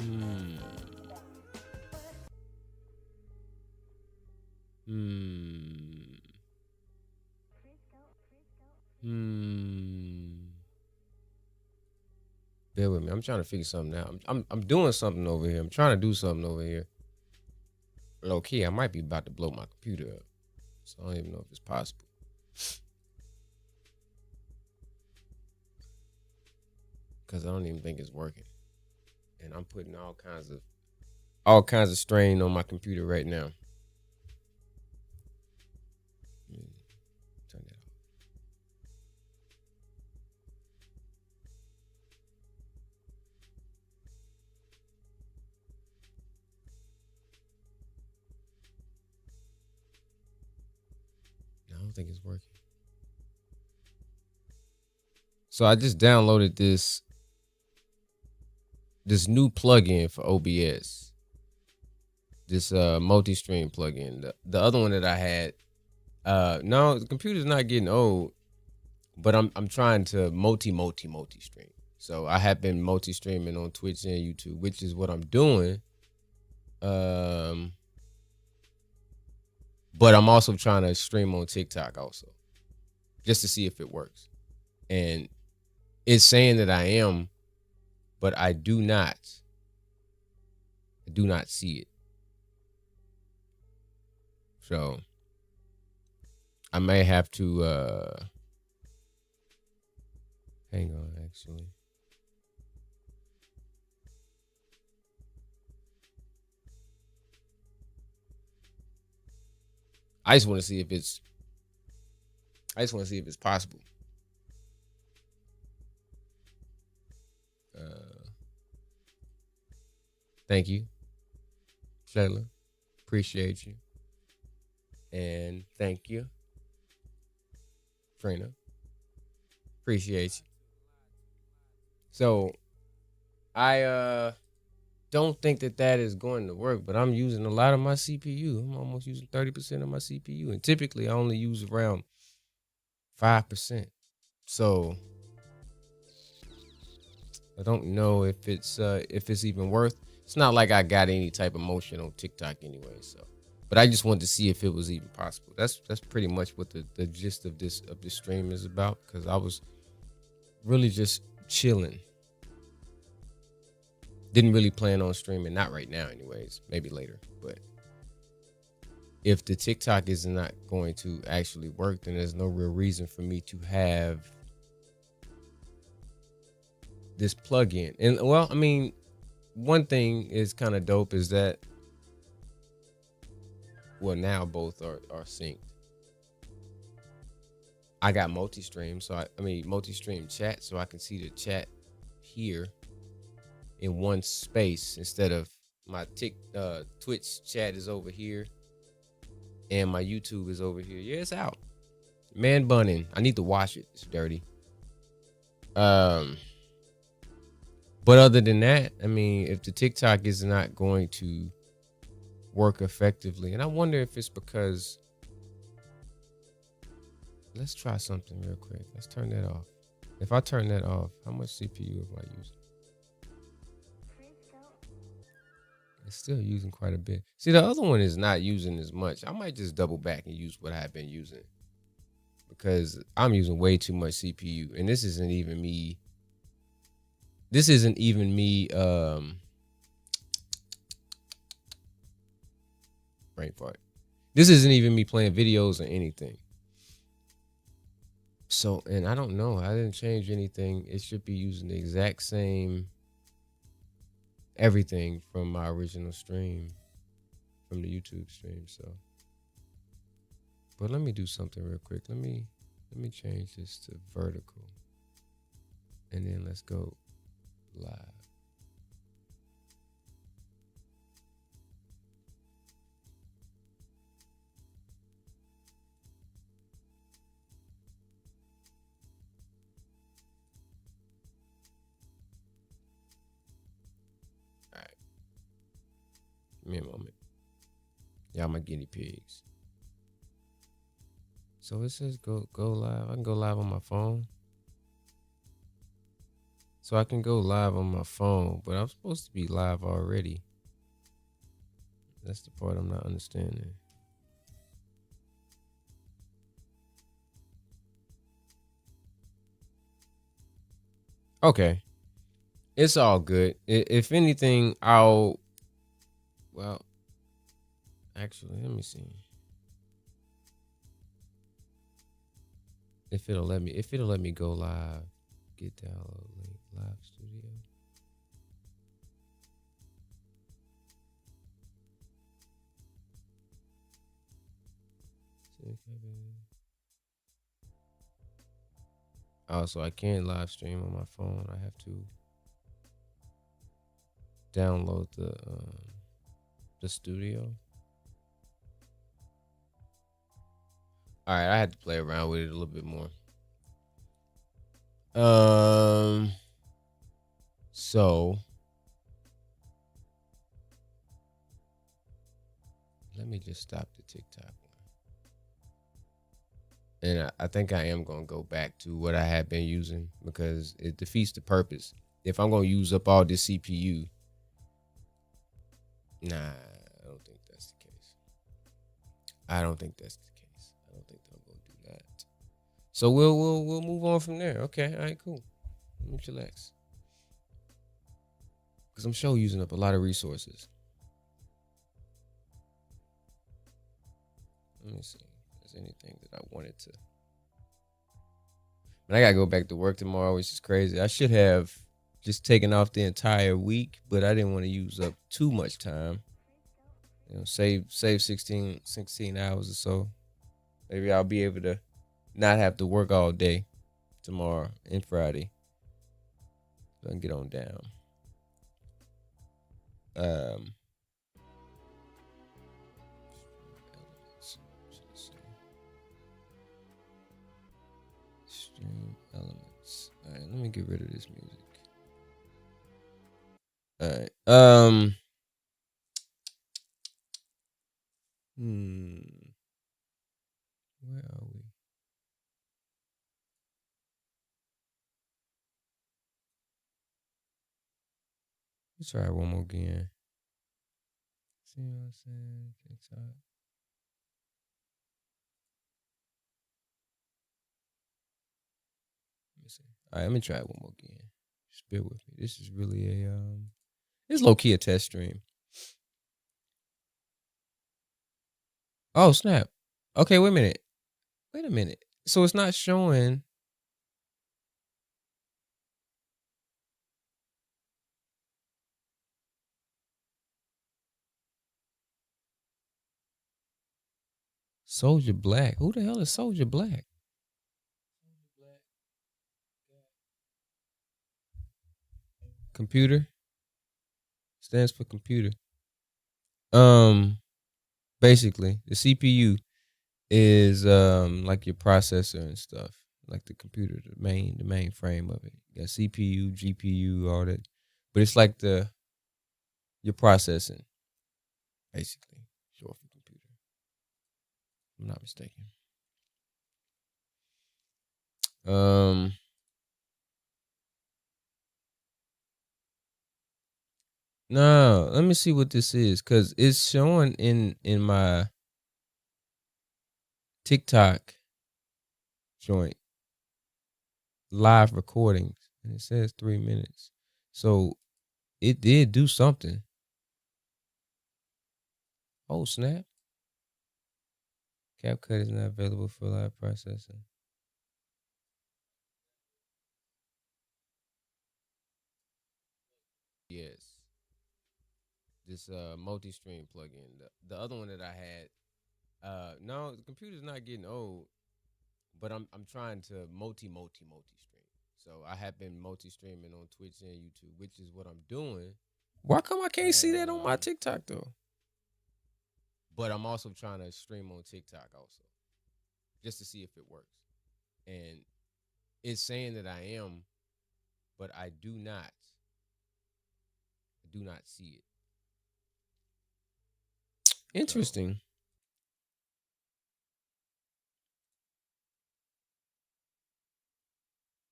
Hmm. Hmm. Hmm. Bear with me. I'm trying to figure something out. I'm doing something over here. I'm trying to do something over here. Low key, I might be about to blow my computer up. So I don't even know if it's possible. Because I don't even think it's working. And I'm putting all kinds of strain on my computer right now. Turn that off. No, I don't think it's working. So I just downloaded this new plugin for OBS. This multi-stream plugin. The other one that I had, no, the computer's not getting old, but I'm trying to multi stream. So I have been multi streaming on Twitch and YouTube, which is what I'm doing. But I'm also trying to stream on TikTok also, just to see if it works. And it's saying that I am, but I do not see it. So I may have to hang on actually. I just want to see if it's possible. Thank you, Shayla. Appreciate you. And thank you, Trina. Appreciate you. So I don't think that is going to work, but I'm using a lot of my CPU. I'm almost using 30% of my CPU, and typically I only use around 5%. So I don't know if it's even worth. It's not like I got any type of motion on TikTok anyway. So, but I just wanted to see if it was even possible. That's pretty much what the gist of this stream is about, because I was really just chilling. Didn't really plan on streaming, not right now anyways, maybe later. But if the TikTok is not going to actually work, then there's no real reason for me to have this plugin. And well, I mean, one thing is kind of dope is that, well, now both are synced. I got multi-stream, so I mean multi-stream chat, so I can see the chat here in one space instead of my Twitch chat is over here and my YouTube is over here. Yeah, it's out. Man bunning. I need to wash it. It's dirty. But other than that, I mean, if the TikTok is not going to work effectively, and I wonder if it's because, let's try something real quick. Let's turn that off. If I turn that off, how much CPU am I using? It's still using quite a bit. See, the other one is not using as much. I might just double back and use what I've been using, because I'm using way too much CPU, and this isn't even me. Brain fart. This isn't even me playing videos or anything. So, and I don't know. I didn't change anything. It should be using the exact same everything from my original stream, from the YouTube stream. So, but let me do something real quick. Let me change this to vertical, and then let's go live. All right, give me a moment. Y'all my guinea pigs. So it says go live. I can go live on my phone. So I can go live on my phone, but I'm supposed to be live already. That's the part I'm not understanding. Okay. It's all good. If anything, well, actually, let me see. If it'll let me go live, get download link, live studio. Oh, so I can't live stream on my phone. I have to download the studio. All right, I had to play around with it a little bit more. So let me just stop the TikTok one. And I think I am gonna go back to what I had been using because it defeats the purpose. If I'm gonna use up all this CPU, nah, I don't think that's the case. I don't think that's the case. I don't think I'm gonna do that. So we'll move on from there. Okay, all right, cool. Let me chillax. Because I'm sure using up a lot of resources. Let me see if there's anything that I wanted to. And I gotta go back to work tomorrow, which is crazy. I should have just taken off the entire week, but I didn't want to use up too much time. You know, save 16 hours or so. Maybe I'll be able to not have to work all day tomorrow and Friday. So I can get on down. Stream elements. All right, let me get rid of this music. All right. Where are we? Let's try one more again. See what I'm saying? TikTok. Let me see. All right, let me try it one more again. Just bear with me. This is really a it's low key a test stream. Oh snap. Okay, wait a minute. Wait a minute. So it's not showing. Soldier Black. Who the hell is Soldier Black? Computer stands for computer. Basically, the CPU is like your processor and stuff, like the computer, the main frame of it. You got CPU, GPU, all that, but it's like your processing, basically, short for computer. If I'm not mistaken. No, let me see what this is, cause it's showing in my TikTok joint live recordings, and it says 3 minutes. So it did do something. Oh snap! CapCut is not available for live processing. Yes, this multi-stream plugin. The other one that I had, no, the computer's not getting old, but I'm trying to multi-stream. So I have been multi-streaming on Twitch and YouTube, which is what I'm doing. Why come I can't see that on my TikTok though? But I'm also trying to stream on TikTok also, just to see if it works. And it's saying that I am, but I do not see it. Interesting.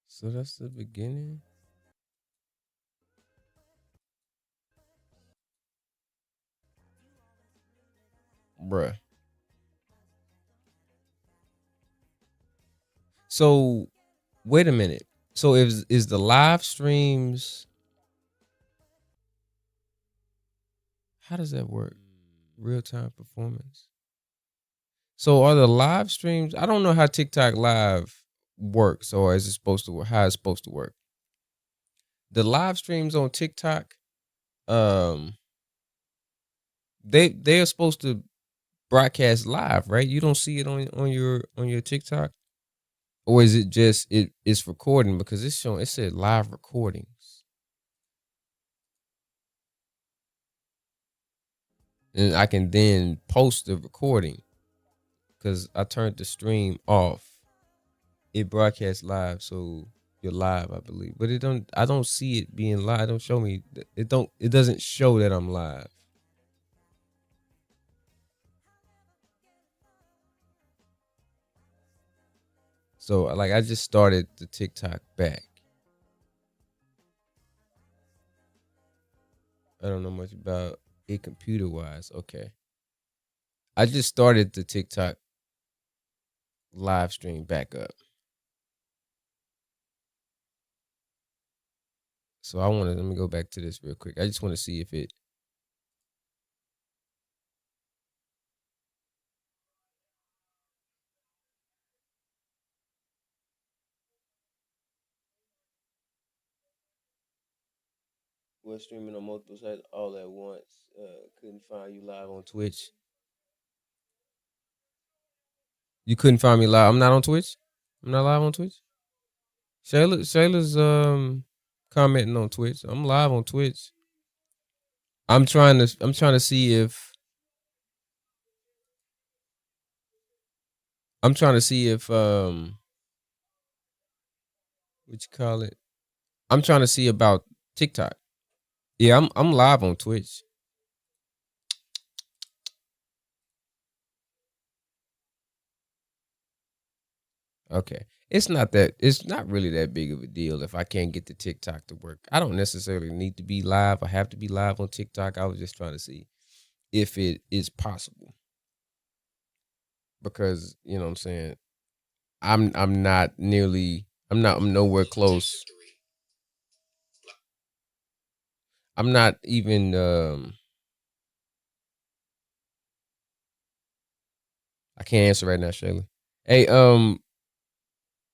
So that's the beginning. bruh. So wait a minute. So is the live streams, how does that work? Real time performance. So are the live streams? I don't know how TikTok Live works, or is it supposed to work? How it's supposed to work? The live streams on TikTok, um, they are supposed to broadcast live, right? You don't see it on your TikTok, or is it just it's recording because it's showing it said live recordings, and I can then post the recording because I turned the stream off. It broadcasts live, so you're live, I believe, but it don't. I don't see it being live. It don't show me. It don't. It doesn't show that I'm live. So like I just started the TikTok back. I don't know much about it computer wise. Okay. I just started the TikTok live stream back up. So let me go back to this real quick. I just want to see if it. We're streaming on multiple sites all at once. Couldn't find you live on Twitch. You couldn't find me live. I'm not on Twitch. I'm not live on Twitch. Shayla's commenting on Twitch. I'm live on Twitch. I'm trying to see if what you call it? I'm trying to see about TikTok. Yeah, I'm live on Twitch. Okay. It's not really that big of a deal if I can't get the TikTok to work. I don't necessarily need to be live. I have to be live on TikTok. I was just trying to see if it is possible. Because, you know what I'm saying, I'm nowhere close. I'm not even I can't answer right now, Shayla. Hey,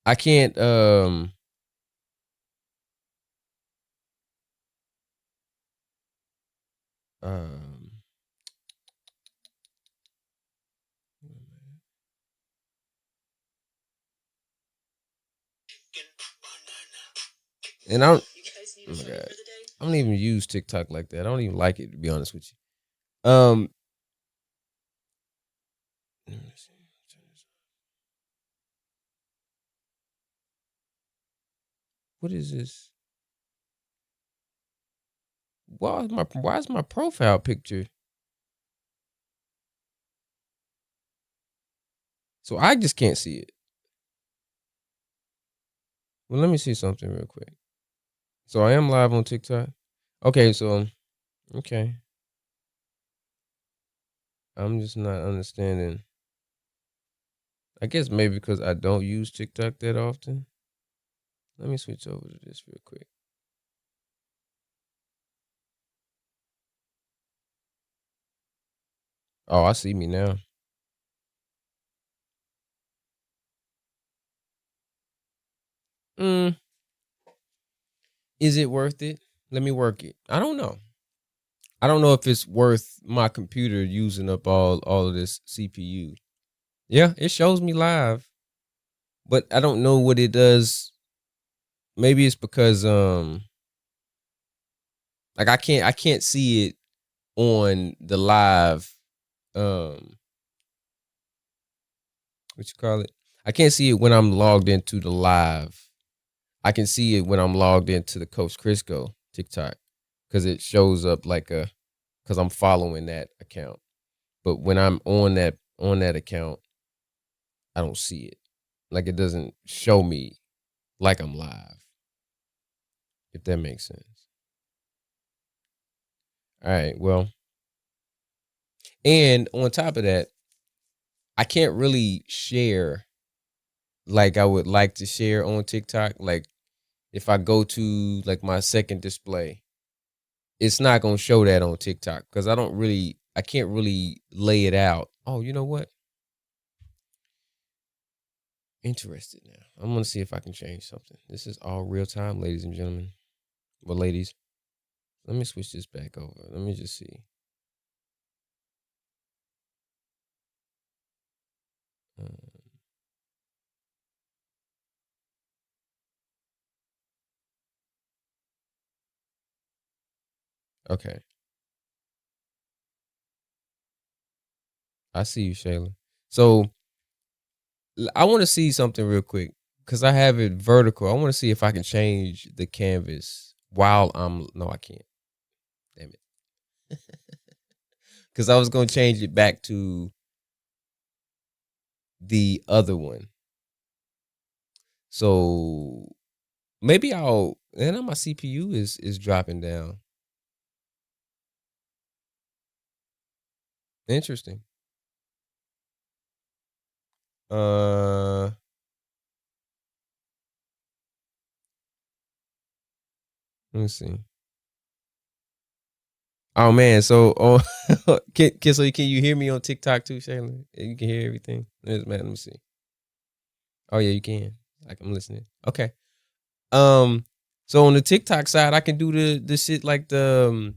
I can't um and oh my God. I don't even use TikTok like that. I don't even like it, to be honest with you. What is this? Why is my profile picture? So I just can't see it. Well, let me see something real quick. So I am live on TikTok. Okay, so okay. I'm just not understanding. I guess maybe because I don't use TikTok that often. Let me switch over to this real quick. Oh, I see me now. Is it worth it? Let me work it. I don't know. I don't know if it's worth my computer using up all of this CPU. Yeah, it shows me live, but I don't know what it does. Maybe it's because like I can't see it on the live what you call it? I can't see it when I'm logged into the live. I can see it when I'm logged into the Coach Criscoe TikTok because it shows up like because I'm following that account. But when I'm on that account, I don't see it. Like it doesn't show me like I'm live. If that makes sense. All right. Well, And on top of that, I can't really share like I would like to share on TikTok. Like if I go to like my second display, it's not gonna show that on TikTok because I can't really lay it out. Oh, you know what? Interested now. I'm gonna see if I can change something. This is all real time, ladies and gentlemen. Well, ladies, let me switch this back over. Let me just see. Uh, okay, I see you, Shayla. So I want to see something real quick because I have it vertical. I want to see if I can change the canvas while I'm. No, I can't. Damn it. Because I was gonna change it back to the other one. So maybe I'll. And then my CPU is dropping down. Interesting. Uh, let me see. Oh man, so can you hear me on TikTok too, Shayla? You can hear everything. Let me see. Oh yeah, you can. Like I'm listening. Okay. So on the TikTok side, I can do the shit like the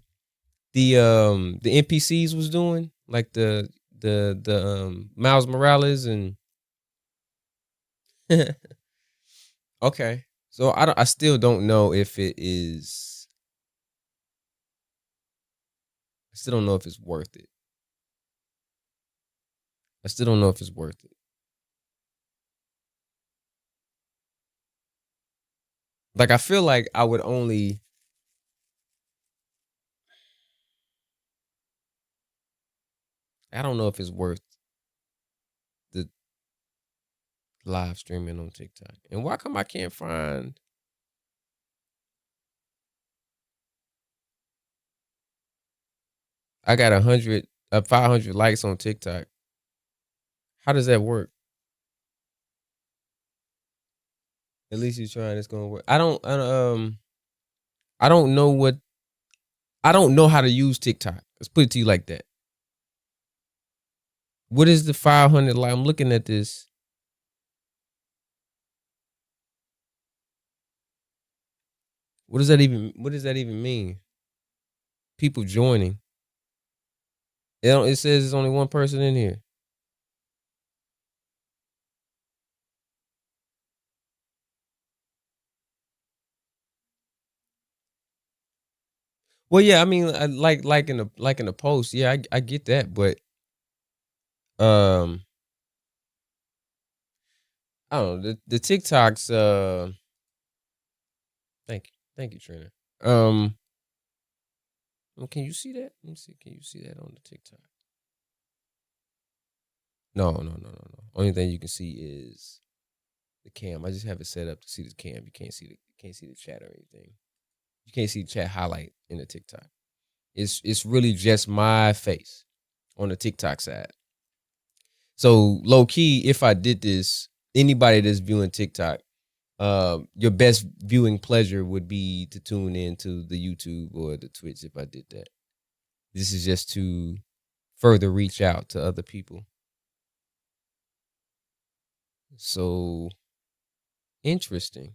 NPCs was doing, like the Miles Morales and okay. So I still don't know if it is. I still don't know if it's worth it. I still don't know if it's worth it. Like I feel like I would only. I don't know if it's worth the live streaming on TikTok. And why come I can't find? I got 500 likes on TikTok. How does that work? At least you're trying. It's gonna work. I don't know what. I don't know how to use TikTok. Let's put it to you like that. What is the 500 like? I'm looking at this. What does that even? What does that even mean? People joining. It says there's only one person in here. Well, yeah, I mean, like in the post, yeah, I get that, but um, I don't know the TikToks. Thank you, Trina. Can you see that? Let me see. Can you see that on the TikTok? No. Only thing you can see is the cam. I just have it set up to see the cam. You can't see the chat or anything. You can't see the chat highlight in the TikTok. It's really just my face on the TikTok side. So low key, if I did this, anybody that's viewing TikTok, your best viewing pleasure would be to tune in to the YouTube or the Twitch if I did that. This is just to further reach out to other people. So interesting.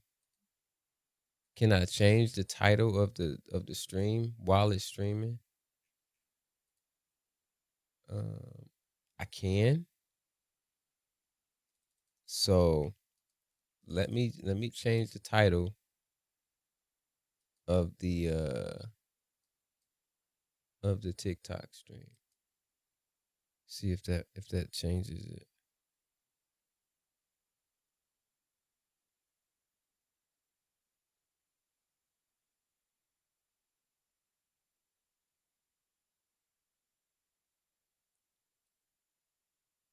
Can I change the title of the stream while it's streaming? I can. So let me change the title of the TikTok stream. See if that changes it.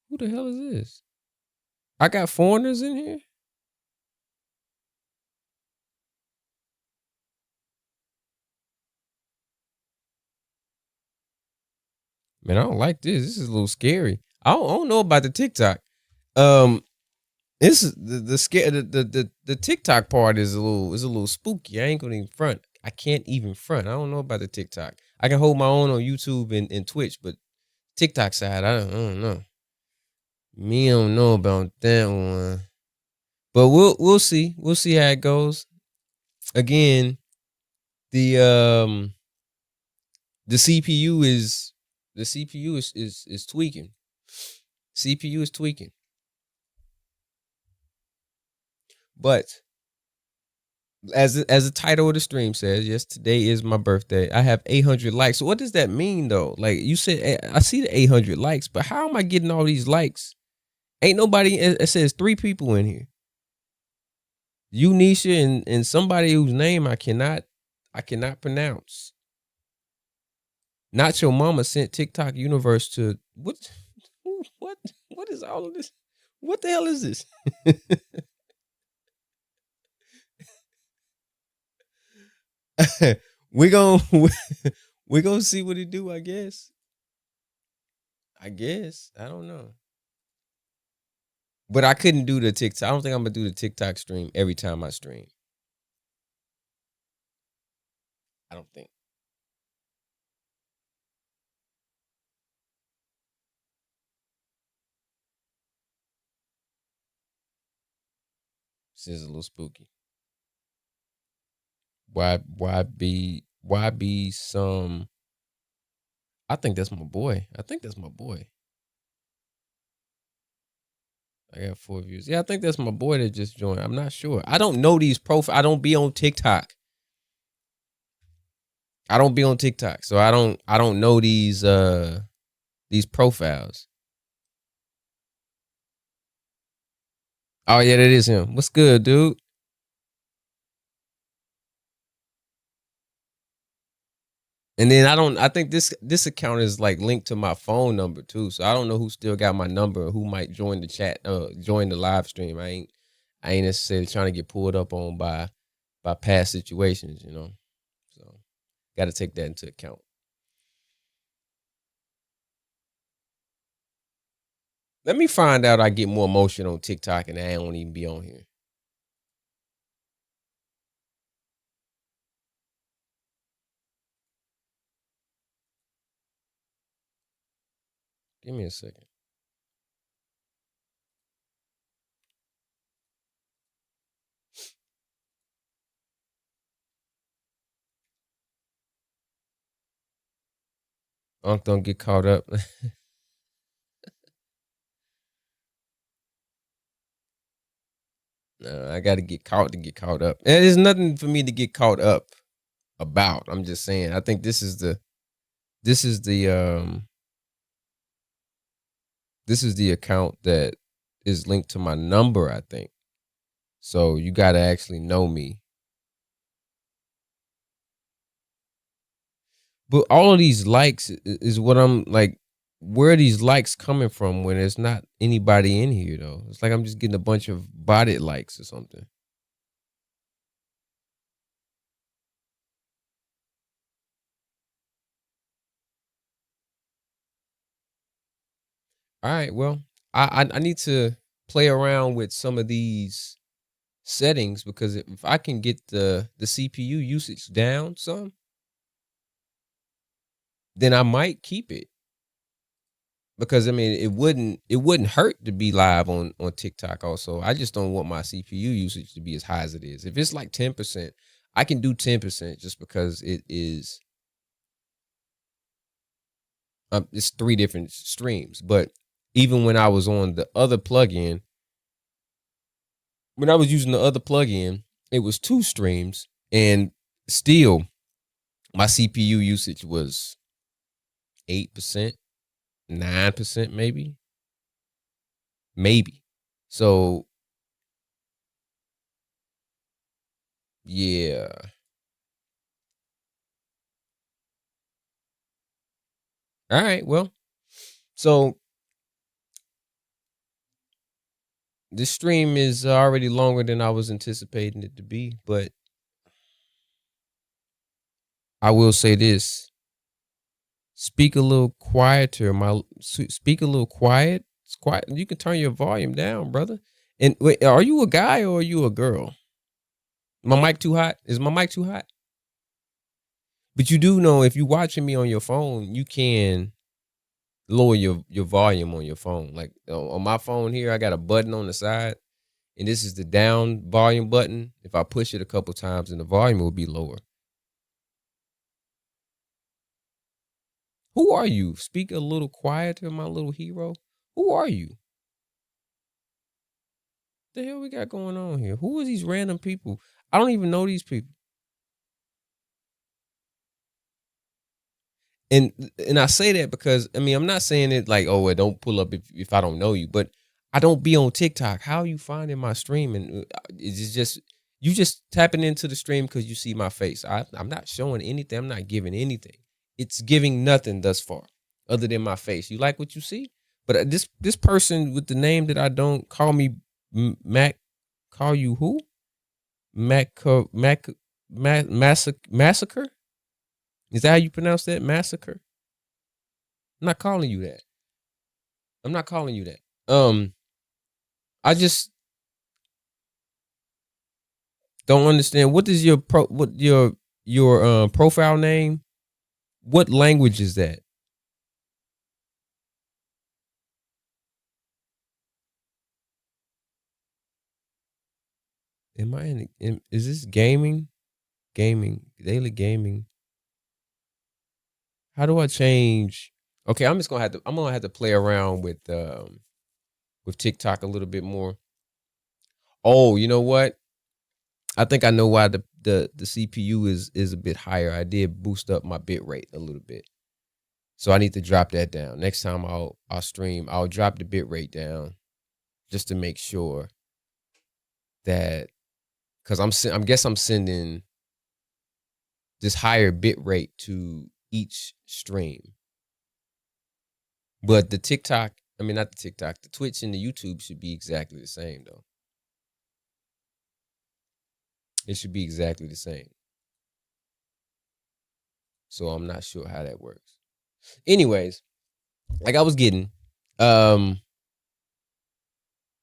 Who the hell is this? I got foreigners in here? Man, I don't like this. This is a little scary. I don't know about the TikTok. Um, this is the scare the TikTok part is a little spooky. I ain't gonna even front. I can't even front. I don't know about the TikTok. I can hold my own on YouTube and Twitch, but TikTok side, I don't know. Me don't know about that one. But we'll see. We'll see how it goes. Again, the the CPU is is tweaking. CPU is tweaking. But as the title of the stream says, yes, today is my birthday. I have 800 likes. So what does that mean though? Like you said, I see the 800 likes, but how am I getting all these likes? Ain't nobody. It says 3 people in here. You, Nisha, and somebody whose name I cannot pronounce. Not your mama sent TikTok universe to what? What is all of this? What the hell is this? we gon' we gonna see what it do. I guess. I don't know. But I couldn't do the TikTok. I don't think I'm gonna do the TikTok stream every time I stream. I don't think. This is a little spooky. Why be some? I think that's my boy. I think that's my boy. I got 4 views. Yeah, I think that's my boy that just joined. I'm not sure. I don't know these profiles. I don't be on TikTok. I don't be on TikTok, so I don't know these profiles. Oh yeah, that is him. What's good, dude? And then I think this account is like linked to my phone number too. So I don't know who still got my number or who might join the chat, join the live stream. I ain't necessarily trying to get pulled up on by past situations, you know. So got to take that into account. Let me find out I get more motion on TikTok and I don't even be on here. Give me a second. Unc, don't get caught up. No, I got to get caught up. And there's nothing for me to get caught up about. I'm just saying. I think this is the account that is linked to my number, I think. So you got to actually know me. But all of these likes is what I'm like. Where are these likes coming from when there's not anybody in here though? It's like I'm just getting a bunch of botted likes or something. All right, well, I need to play around with some of these settings because if I can get the CPU usage down some, then I might keep it. Because I mean, it wouldn't hurt to be live on TikTok. Also, I just don't want my CPU usage to be as high as it is. If it's like 10%, I can do 10% just because it is. It's 3 different streams, but even when I was on the other plugin, when I was using the other plugin, it was 2 streams, and still, my CPU usage was 8%, 9%, maybe. So yeah. All right. Well, so this stream is already longer than I was anticipating it to be, but I will say this. Speak a little quieter. Speak a little quiet. It's quiet. You can turn your volume down, brother. And wait, are you a guy or are you a girl? My mic too hot? Is my mic too hot? But you do know if you're watching me on your phone, you can lower your volume on your phone. Like on my phone here, I got a button on the side, and this is the down volume button. If I push it a couple times, then the volume will be lower. Who are you? Speak a little quieter, my little hero. Who are you? The hell we got going on here? Who are these random people? I don't even know these people. And I say that because I mean I'm not saying it like, oh, well, don't pull up if I don't know you, but I don't be on TikTok. How are you finding my stream? And is it just you just tapping into the stream because you see my face? I'm not showing anything. I'm not giving anything. It's giving nothing thus far, other than my face. You like what you see? But this person with the name that I don't call me Mac, call you who? Massacre? Is that how you pronounce that? Massacre? I'm not calling you that. I'm not calling you that. I just don't understand. What is your profile name? What language is that? Am I is this gaming? Gaming, daily gaming. How do I change? Okay, I'm gonna have to play around with TikTok a little bit more. Oh, you know what? I think I know why the CPU is a bit higher. I did boost up my bit rate a little bit. So I need to drop that down. Next time I'll stream, I'll drop the bit rate down just to make sure that cuz I'm sending this higher bit rate to each stream. But the TikTok, I mean not the TikTok, the Twitch and the YouTube should be exactly the same though. It should be exactly the same. So I'm not sure how that works. Anyways, like I was getting, am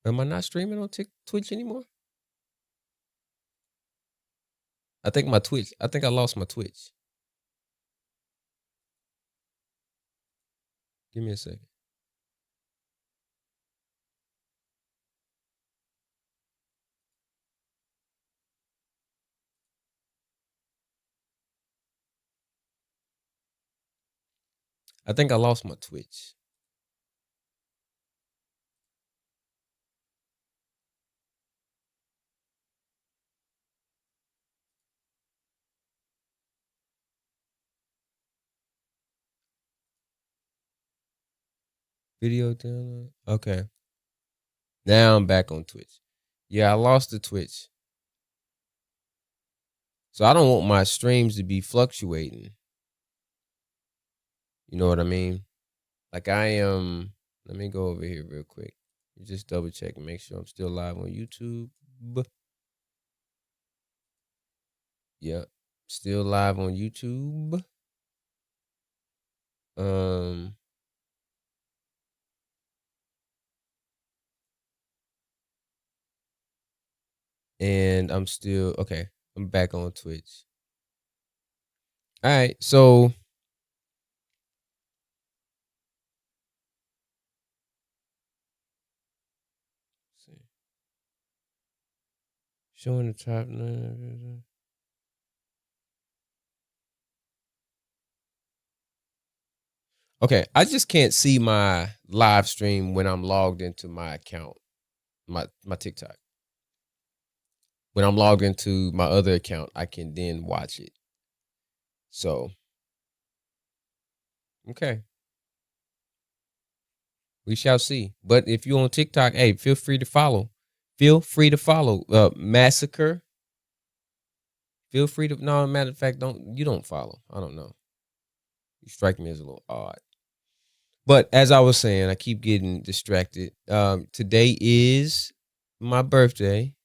I not streaming on Twitch anymore? I think I lost my Twitch. Give me a second. I think I lost my Twitch. Video download. Okay. Now I'm back on Twitch. Yeah, I lost the Twitch. So I don't want my streams to be fluctuating. You know what I mean? Like I am. Let me go over here real quick. Just double check and make sure I'm still live on YouTube. Yep. Still live on YouTube. And I'm still okay. I'm back on Twitch. All right, so showing the top. Okay, I just can't see my live stream when I'm logged into my account, my TikTok. When I'm logged into my other account, I can then watch it. So, okay. We shall see. But if you're on TikTok, hey, feel free to follow. Feel free to follow. Massacre. Feel free to. No, matter of fact, don't follow. I don't know. You strike me as a little odd. But as I was saying, I keep getting distracted. Today is my birthday.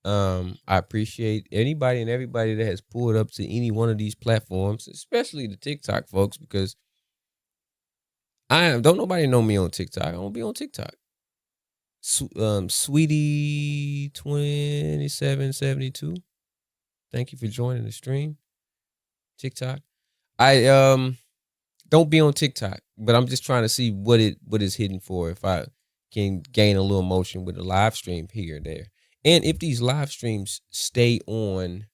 I appreciate anybody and everybody that has pulled up to any one of these platforms, especially the TikTok folks, because Don't nobody know me on TikTok. I don't be on TikTok. Sweetie 2772. Thank you for joining the stream. TikTok. I don't be on TikTok, but I'm just trying to see what is hidden for, if I can gain a little motion with a live stream here and there. And if these live streams stay on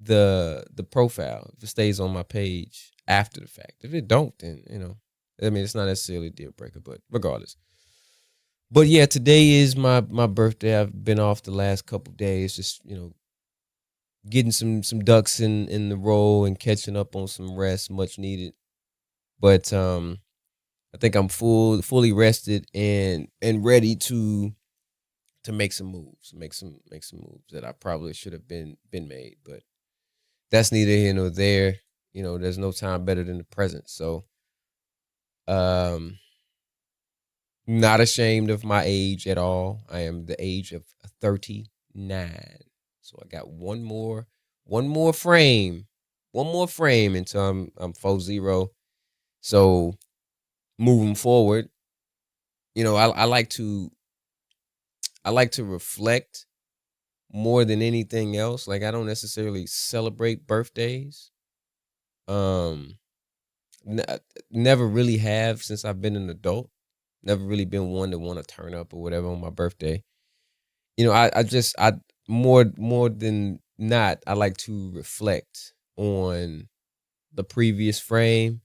the profile, if it stays on my page after the fact. If it don't, then I mean, it's not necessarily a deal breaker, but regardless. But yeah, today is my birthday. I've been off the last couple days, just getting some ducks in the row and catching up on some rest, much needed. But I think I'm fully rested and ready to make some moves, make some moves that I probably should have been made, but that's neither here nor there. There's no time better than the present. So, not ashamed of my age at all. I am the age of 39. So I got one more frame until I'm 40. So moving forward, I like to reflect more than anything else. Like, I don't necessarily celebrate birthdays. Never really have since I've been an adult. Never really been one to want to turn up or whatever on my birthday. I more than not, I like to reflect on the previous frame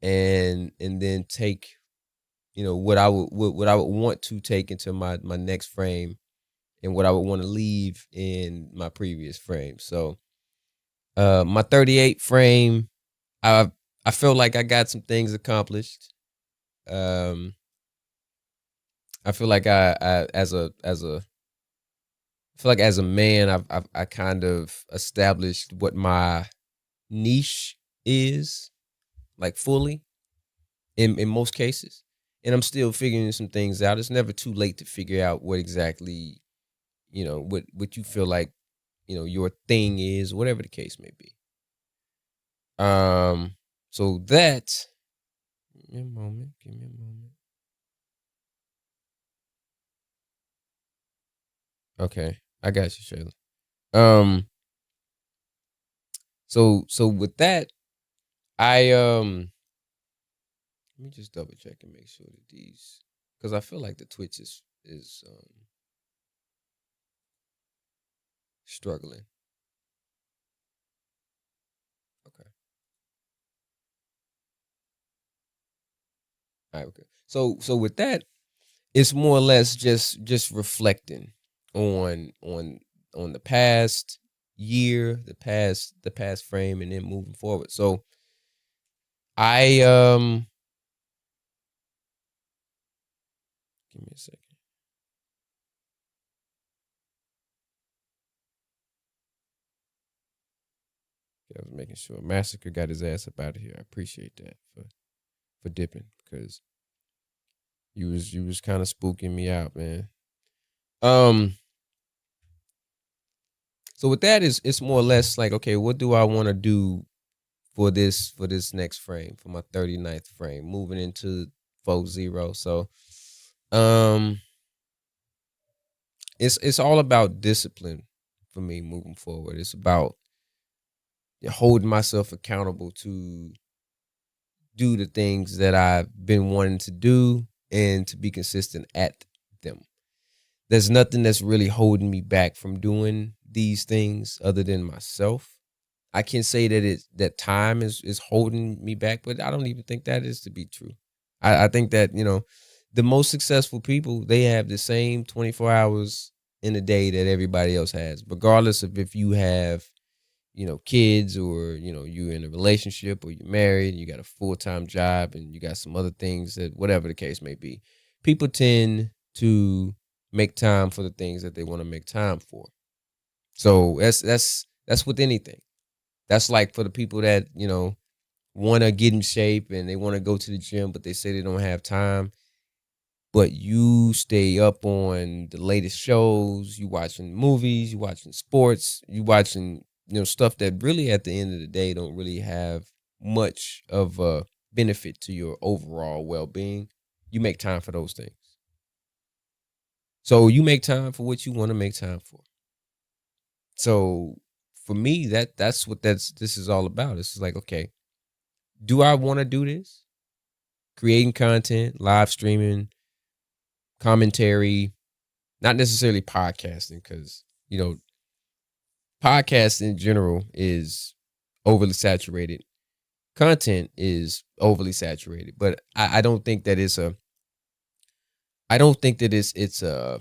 and then take, what I would want to take into my next frame and what I would want to leave in my previous frame. So, my 38 frame, I feel like I got some things accomplished. I feel like as a man, I kind of established what my niche is, like, fully in most cases. And I'm still figuring some things out. It's never too late to figure out what exactly, what you feel like, your thing is, whatever the case may be. So that, give me a moment. Okay, I got you, Shayla. So with that, let me just double check and make sure that these, because I feel like the Twitch is struggling. Okay. All right. Okay. So with that, it's more or less just reflecting on the past year, the past frame, and then moving forward. So I give me a second. I was making sure Massacre got his ass up out of here. I appreciate that for dipping, because you was kind of spooking me out, man. So with that, it's more or less like, okay, what do I want to do for this next frame, for my 39th frame, moving into 40. So it's all about discipline for me moving forward. It's about holding myself accountable to do the things that I've been wanting to do and to be consistent at them. There's nothing that's really holding me back from doing these things other than myself. I can say that time is holding me back, but I don't even think that is to be true. I think that, the most successful people, they have the same 24 hours in a day that everybody else has, regardless of if you have, kids, or, you're in a relationship, or you're married, you got a full-time job, and you got some other things, that whatever the case may be. People tend to make time for the things that they want to make time for. So that's with anything. That's like for the people that, want to get in shape and they want to go to the gym, but they say they don't have time. But you stay up on the latest shows, you watching movies, you watching sports, you watching, stuff that really at the end of the day don't really have much of a benefit to your overall well-being, you make time for those things. So you make time for what you want to make time for. So for me, that's what this is all about. It's like, okay, do I want to do this? Creating content, live streaming, commentary, not necessarily podcasting, because, you know, podcasts in general is overly saturated. Content is overly saturated, but I don't think that it's a, I don't think that it's a,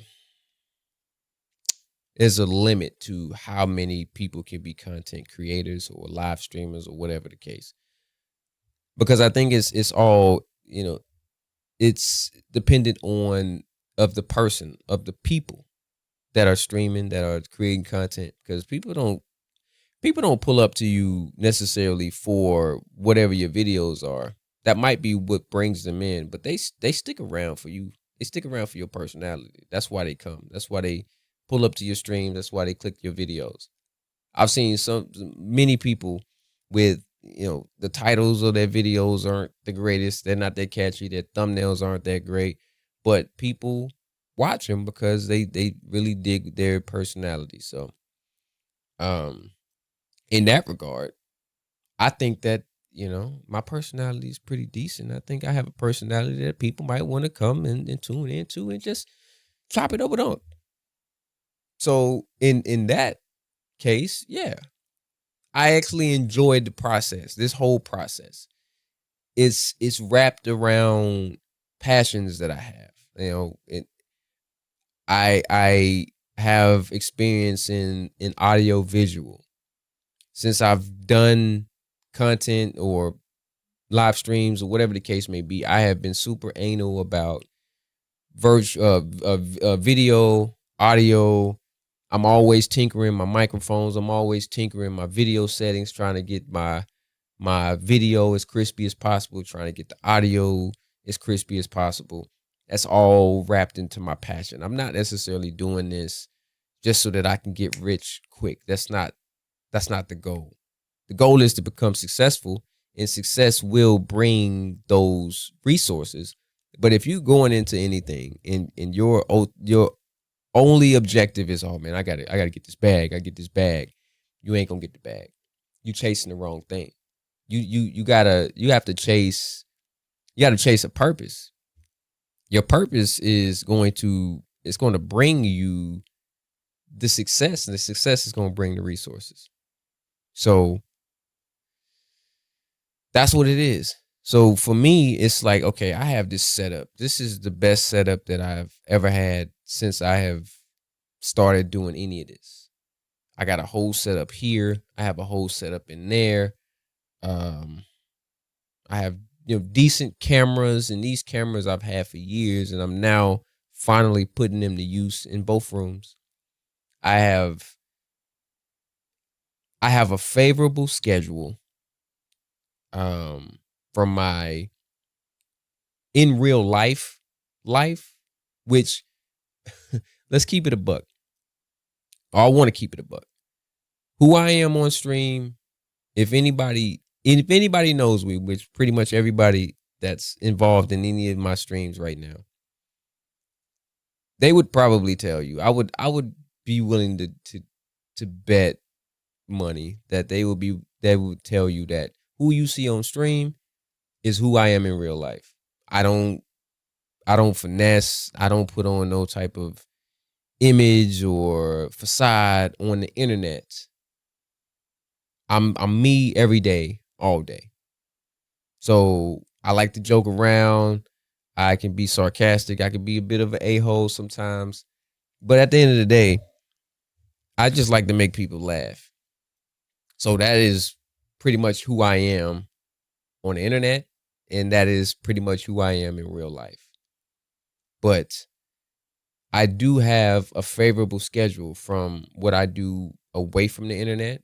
there's a limit to how many people can be content creators or live streamers or whatever the case. Because I think it's all, you know, it's dependent on of the person, of the people that are streaming, that are creating content. Because people don't pull up to you necessarily for whatever your videos are. That might be what brings them in, but they stick around for you. They stick around for your personality. That's why they come. That's why they pull up to your stream. That's why they click your videos. I've seen many people with, you know, the titles of their videos aren't the greatest. They're not that catchy. Their thumbnails aren't that great, but people watch them because they really dig their personality. So, in that regard, I think that, you know, my personality is pretty decent. I think I have a personality that people might want to come and tune into and just chop it up with on. So in that case, yeah, I actually enjoyed the process. This whole process, it's wrapped around passions that I have. You know, I have experience in audio visual. Since I've done content or live streams or whatever the case may be, I have been super anal about video, audio. I'm always tinkering my microphones. I'm always tinkering my video settings, trying to get my video as crispy as possible, trying to get the audio as crispy as possible. That's all wrapped into my passion. I'm not necessarily doing this just so that I can get rich quick. That's not the goal. The goal is to become successful, and success will bring those resources. But if you're going into anything and your only objective is, oh man, I gotta get this bag. I get this bag. You ain't gonna get the bag. You chasing the wrong thing. You have to chase. You gotta chase a purpose. Your purpose is going to bring you the success, and the success is going to bring the resources. So that's what it is. So for me, it's like, okay, I have this setup. This is the best setup that I've ever had since I have started doing any of this. I got a whole setup here. I have a whole setup in there. I have, you know, decent cameras, and these cameras I've had for years, and I'm now finally putting them to use in both rooms. I have a favorable schedule from my in real life, which let's keep it a buck. I want to keep it a buck. Who I am on stream, if anybody knows me, which pretty much everybody that's involved in any of my streams right now, they would probably tell you. I would be willing to bet money that they would tell you that who you see on stream is who I am in real life. I don't finesse. I don't put on no type of image or facade on the internet. I'm me every day, all day. So I like to joke around. I can be sarcastic. I can be a bit of an a-hole sometimes. But at the end of the day, I just like to make people laugh. So that is pretty much who I am on the internet, and that is pretty much who I am in real life. But I do have a favorable schedule from what I do away from the internet,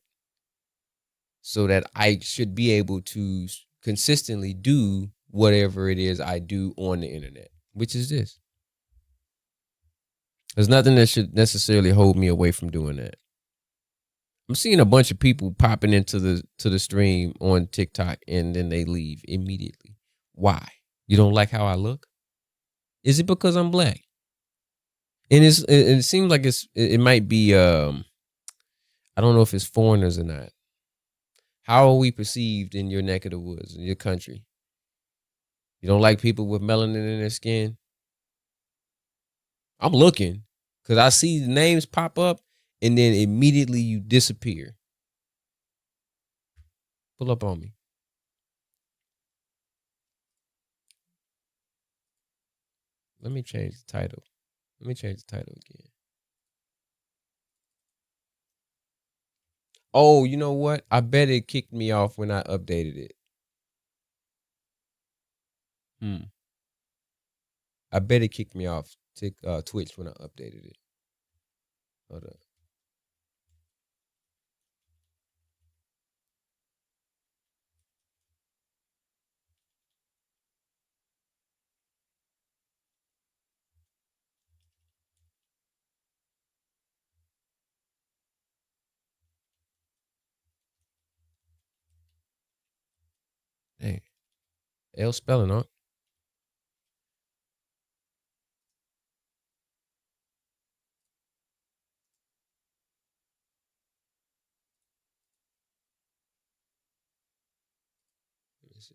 so that I should be able to consistently do whatever it is I do on the internet, which is this. There's nothing that should necessarily hold me away from doing that. I'm seeing a bunch of people popping into the stream on TikTok, and then they leave immediately. Why? You don't like how I look? Is it because I'm black? And it seems like it might be I don't know if it's foreigners or not. How are we perceived in your neck of the woods, in your country? You don't like people with melanin in their skin? I'm looking because I see the names pop up and then immediately you disappear. Pull up on me. Let me change the title. Let me change the title again. Oh, you know what? I bet it kicked me off when I updated it. I bet it kicked me off Twitch when I updated it. Hold up. Dang. L spelling, huh? Let me see.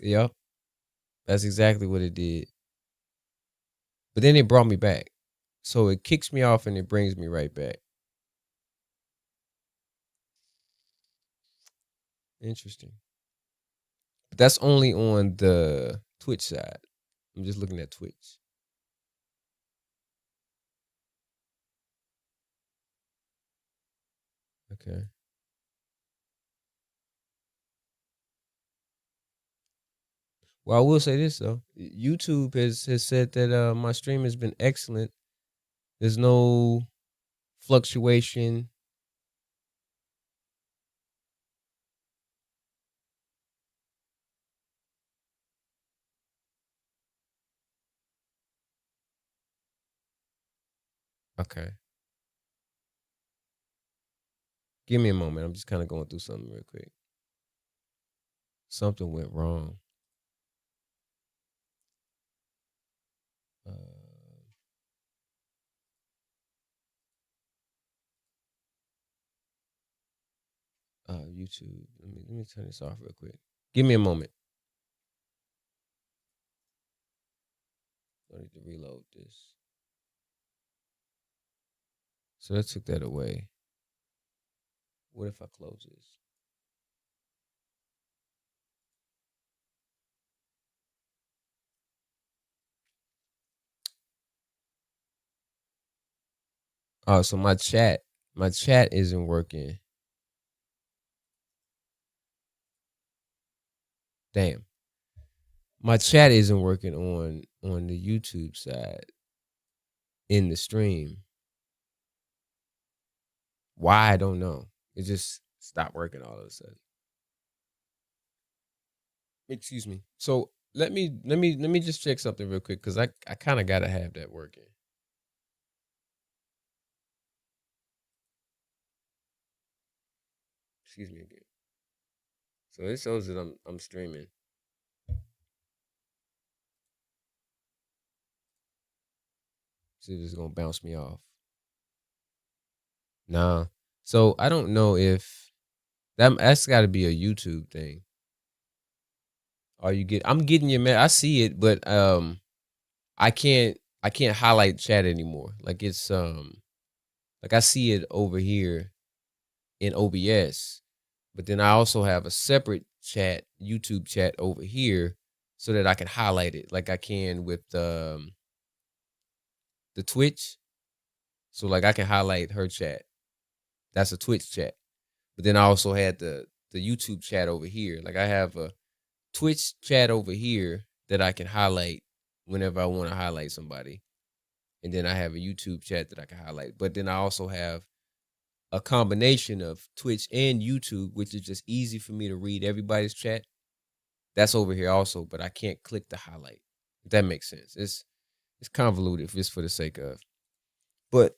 Yep. That's exactly what it did. But then it brought me back. So it kicks me off and it brings me right back. Interesting. But that's only on the Twitch side. I'm just looking at Twitch. Okay. Well, I will say this though. YouTube has said that my stream has been excellent. There's no fluctuation. Okay. Give me a moment. I'm just kind of going through something real quick. Something went wrong. YouTube. Let me turn this off real quick. Give me a moment. I need to reload this. So that took that away. What if I close this? Oh, so my chat isn't working. Damn. My chat isn't working on the YouTube side in the stream. Why, I don't know. It just stopped working all of a sudden. Excuse me. So let me just check something real quick because I kind of gotta have that working. Excuse me again. So it shows that I'm streaming. See if it's gonna bounce me off. Nah. So I don't know if that's got to be a YouTube thing. Or I'm getting your man. I see it, but I can't highlight chat anymore. Like it's like I see it over here in OBS, but then I also have a separate chat, YouTube chat over here, so that I can highlight it like I can with the Twitch. So like I can highlight her chat. That's a Twitch chat. But then I also had the YouTube chat over here. Like I have a Twitch chat over here that I can highlight whenever I want to highlight somebody. And then I have a YouTube chat that I can highlight. But then I also have a combination of Twitch and YouTube, which is just easy for me to read everybody's chat. That's over here also, but I can't click the highlight. If that makes sense. It's convoluted just for the sake of. But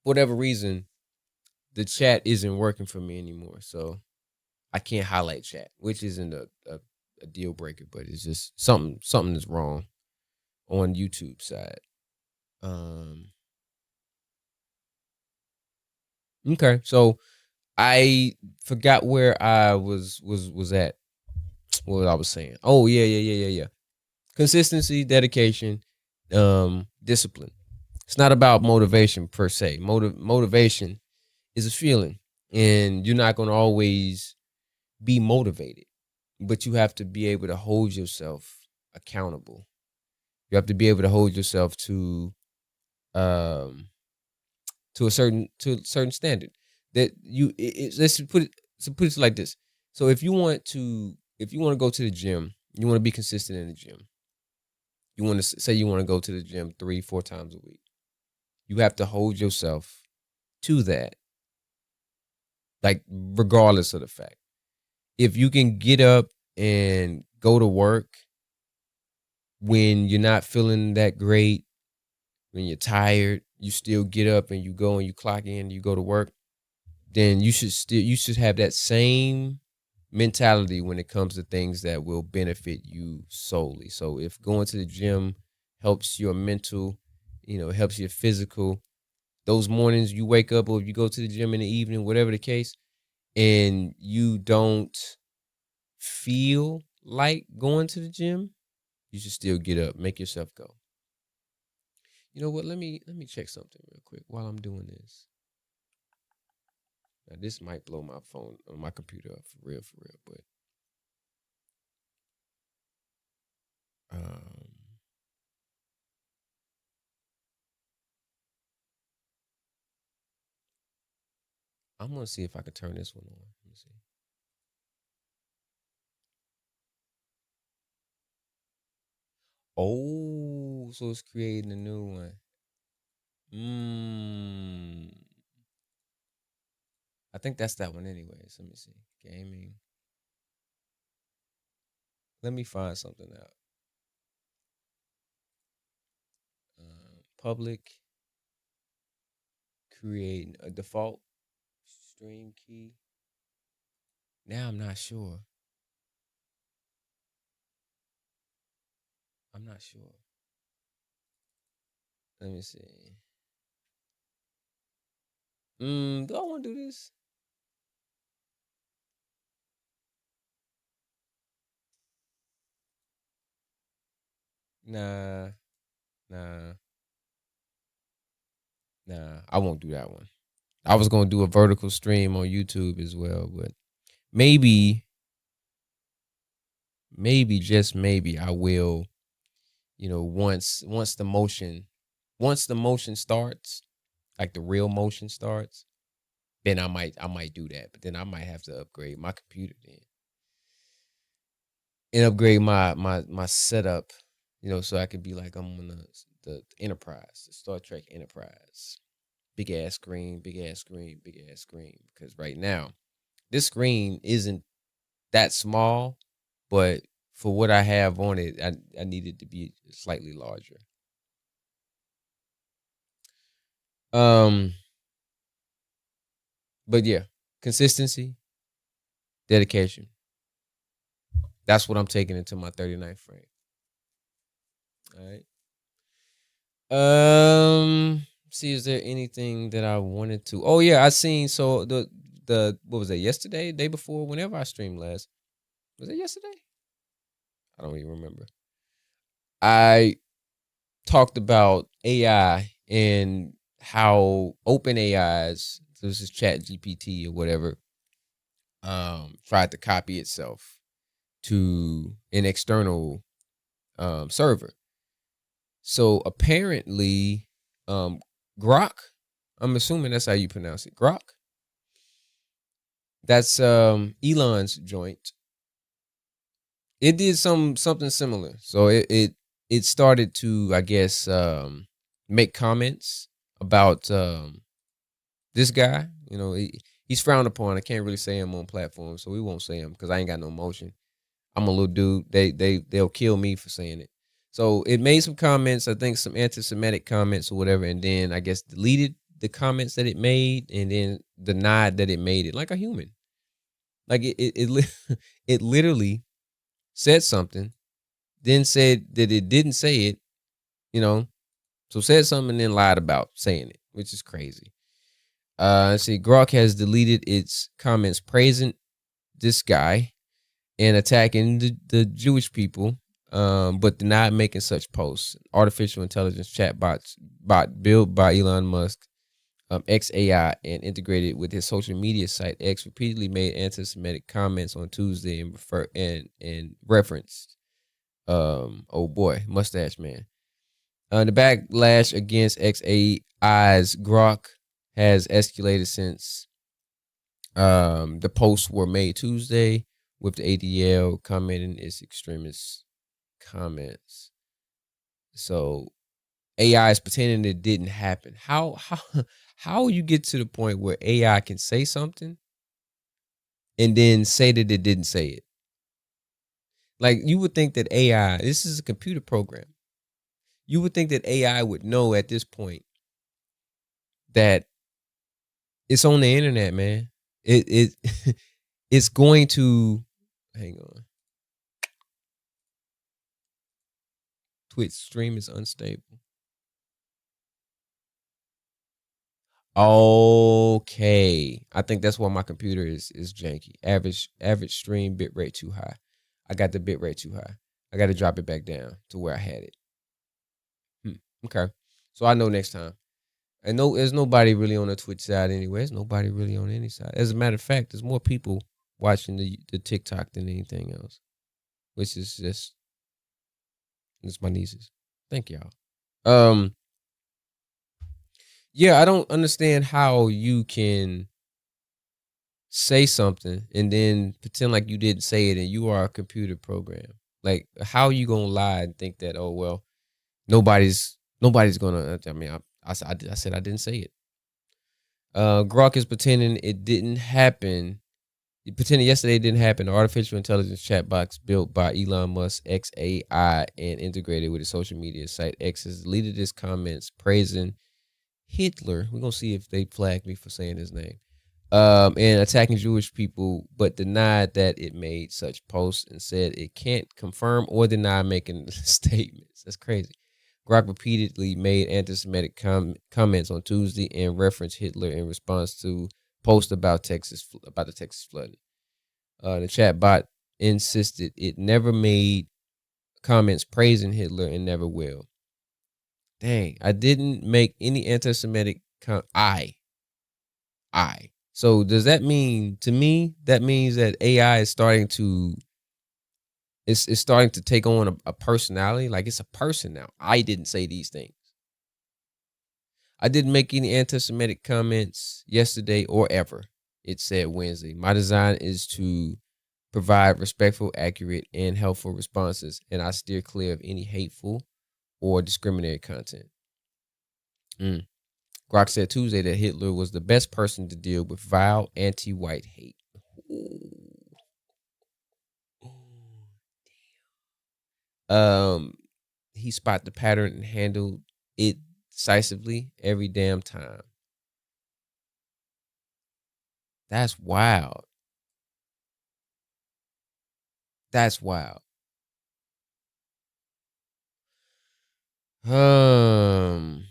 for whatever reason, the chat isn't working for me anymore. So I can't highlight chat, which isn't a deal breaker, but it's just something is wrong on YouTube side. Okay, so I forgot where I was at. What I was saying. Oh yeah. Consistency, dedication, discipline. It's not about motivation per se. Motivation is a feeling, and you're not going to always be motivated, but you have to be able to hold yourself accountable. You have to be able to hold yourself um to a certain standard that let's put it like this. So if you want to go to the gym, you want to be consistent in the gym. You want to say you want to go to the gym 3-4 times a week. You have to hold yourself to that, like regardless of the fact. If you can get up and go to work when you're not feeling that great, when you're tired, you still get up and you go and you clock in, you go to work, then you should have that same mentality when it comes to things that will benefit you solely. So if going to the gym helps your mental, helps your physical, those mornings you wake up or if you go to the gym in the evening, whatever the case, and you don't feel like going to the gym, you should still get up, make yourself go. You know what? Let me check something real quick while I'm doing this. Now this might blow my phone or my computer up for real, but I'm gonna see if I can turn this one on. Let me see. Oh, so it's creating a new one. I think that's that one anyways. Let me see. Gaming. Let me find something out. Public. Create a default stream key. Now I'm not sure. Let me see. Do I want to do this? Nah, I won't do that one. I was gonna do a vertical stream on YouTube as well, but maybe just maybe I will. Once the motion starts, like the real motion starts, then I might do that. But then I might have to upgrade my computer then and upgrade my setup, so I could be like I'm on the Enterprise, the Star Trek Enterprise. Big ass screen. Because right now, this screen isn't that small, but for what I have on it, I need it to be slightly larger. But yeah, consistency, dedication. That's what I'm taking into my 39th frame. All right. See, is there anything that I wanted to? Oh yeah, I seen the what was that, yesterday, day before, whenever I streamed last. Was it yesterday? I don't even remember. I talked about AI and how open AIs, this is Chat GPT or whatever, tried to copy itself to an external server. So apparently, Grok, I'm assuming that's how you pronounce it, Grok. That's Elon's joint. It did something similar. So it started to, I guess, make comments about this guy. He's frowned upon. I can't really say him on platforms, so we won't say him because I ain't got no emotion. I'm a little dude. They'll kill me for saying it. So it made some comments, I think some anti-Semitic comments or whatever, and then I guess deleted the comments that it made and then denied that it made it, like a human. Like it literally said something, then said that it didn't say it, you know. So said something and then lied about saying it, which is crazy. Let's see. Grok has deleted its comments praising this guy and attacking the Jewish people, but denied making such posts. Artificial intelligence bot built by Elon Musk, XAI, and integrated with his social media site X, repeatedly made anti-Semitic comments on Tuesday and referenced, oh boy, mustache man. The backlash against XAI's Grok has escalated since the posts were made Tuesday, with the ADL commenting its extremist comments. So AI is pretending it didn't happen. How you get to the point where AI can say something and then say that it didn't say it? Like, you would think that AI, this is a computer program. You would think that AI would know at this point that it's on the internet, man. It's going to, hang on. Twitch stream is unstable. Okay, I think that's why my computer is janky. Average stream bitrate too high. I got the bitrate too high. I got to drop it back down to where I had it. Okay, so I know next time. And no, there's nobody really on the Twitch side anyway. There's nobody really on any side. As a matter of fact, there's more people watching the TikTok than anything else, which is just, it's my nieces. Thank y'all. Yeah, I don't understand how you can say something and then pretend like you didn't say it and you are a computer program. Like, how are you gonna lie and think that, oh well, nobody's gonna, I mean, I said I didn't say it. Grok is pretending it didn't happen. Pretending yesterday it didn't happen. The artificial intelligence chat box built by Elon Musk XAI and integrated with his social media site X has deleted his comments praising Hitler. We're gonna see if they flag me for saying his name. And attacking Jewish people, but denied that it made such posts and said it can't confirm or deny making statements. That's crazy. Grok repeatedly made anti-Semitic comments on Tuesday and referenced Hitler in response to posts about the Texas flooding. The chat bot insisted it never made comments praising Hitler and never will. Dang, I didn't make any anti-Semitic So does that mean, to me, that means that AI is starting to, it's starting to take on a personality? Like, it's a person now. I didn't say these things. I didn't make any anti-Semitic comments yesterday or ever. It said Wednesday. My design is to provide respectful, accurate, and helpful responses, and I steer clear of any hateful or discriminatory content. Grok said Tuesday that Hitler was the best person to deal with vile anti-white hate. He spotted the pattern and handled it decisively every damn time. That's wild. That's wild.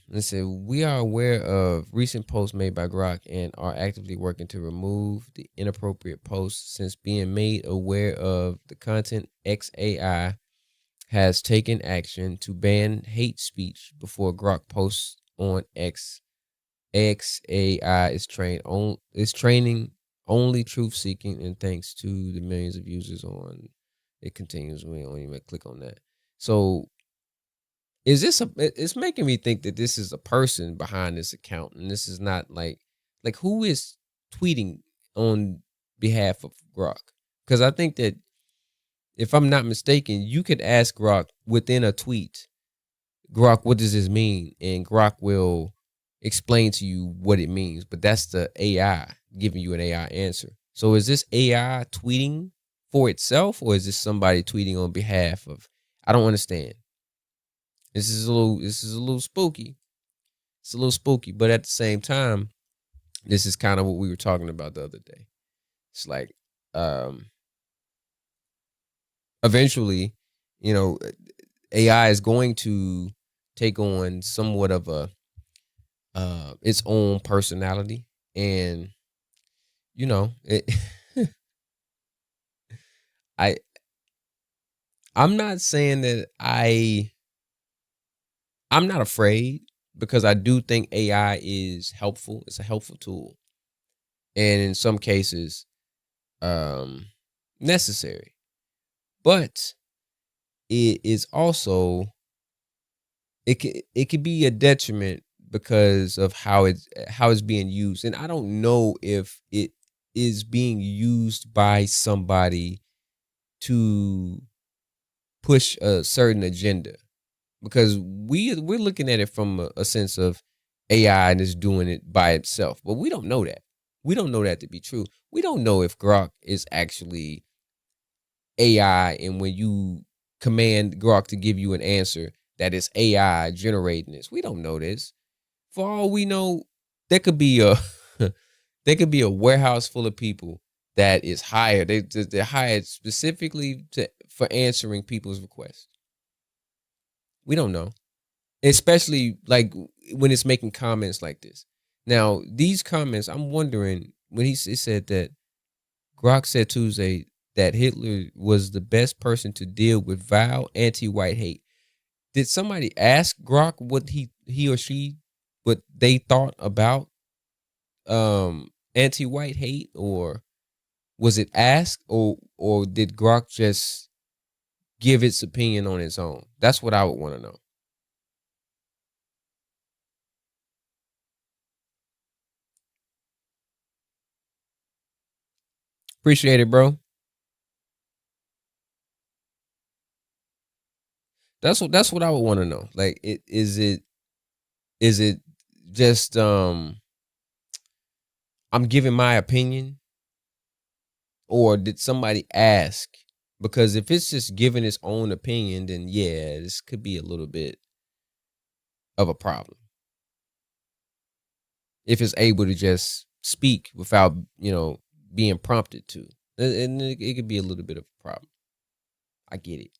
Let's say we are aware of recent posts made by Grok and are actively working to remove the inappropriate posts. Since being made aware of the content, XAI has taken action to ban hate speech before Grok posts on X. XAI is training only truth seeking, and thanks to the millions of users on it continues. We don't even click on that. So is this it's making me think that this is a person behind this account, and this is not like who is tweeting on behalf of Grok? Because I think that, if I'm not mistaken, you could ask Grok within a tweet, Grok, what does this mean? And Grok will explain to you what it means. But that's the AI giving you an AI answer. So is this AI tweeting for itself, or is this somebody tweeting on behalf of? I don't understand. This is a little spooky. It's a little spooky, but at the same time, this is kind of what we were talking about the other day. It's like, um eventually, you know, AI is going to take on somewhat of a its own personality, and it I I'm not saying that I'm not afraid, because I do think AI is helpful. It's a helpful tool, and in some cases um necessary. But it is also, it could be a detriment because of how it's being used. And I don't know if it is being used by somebody to push a certain agenda, because we're looking at it from a sense of AI and is doing it by itself, but we don't know that. We don't know that to be true. We don't know if Grok is actually AI, and when you command Grok to give you an answer, that is AI generating this. We don't know this. For all we know, there could be a there could be a warehouse full of people that is hired. They're hired specifically for answering people's requests. We don't know, especially like when it's making comments like this. Now, these comments, I'm wondering, when he said that Grok said Tuesday that Hitler was the best person to deal with vile anti-white hate. Did somebody ask Grok what he or she, what they thought about anti-white hate, or was it asked, or did Grok just give its opinion on its own? That's what I would want to know. Appreciate it, bro. That's what I would want to know. Like, is it just I'm giving my opinion, or did somebody ask? Because if it's just giving its own opinion, then yeah, this could be a little bit of a problem. If it's able to just speak without, being prompted to. And it could be a little bit of a problem. I get it.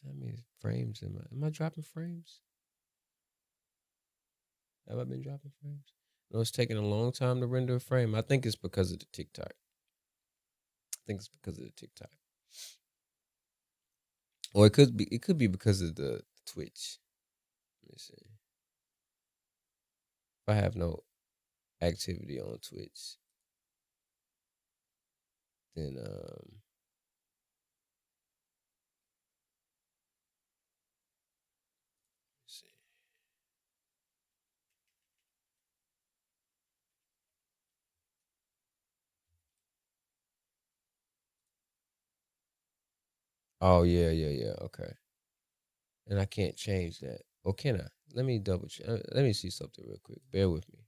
How many frames am I dropping frames? Have I been dropping frames? No, it's taking a long time to render a frame. I think it's because of the TikTok. I think it's because of the TikTok. Or it could be because of the Twitch. Let me see. If I have no activity on Twitch, then let's see. Oh yeah, yeah, yeah. Okay. And I can't change that. Or can I? Let me double check. Let me see something real quick. Bear with me.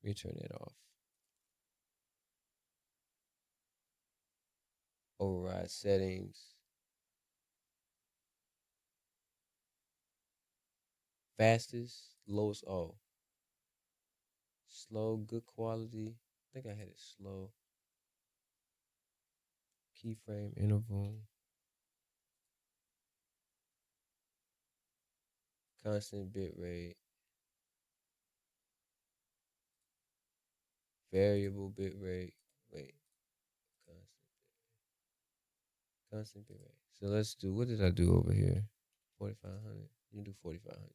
Let me turn it off. Override settings. Fastest, lowest. Oh, slow, good quality. I think I had it slow. Keyframe interval. Constant bit rate. Variable bit rate. Wait. Constant bit rate. So let's do. What did I do over here? 4500. You do 4500.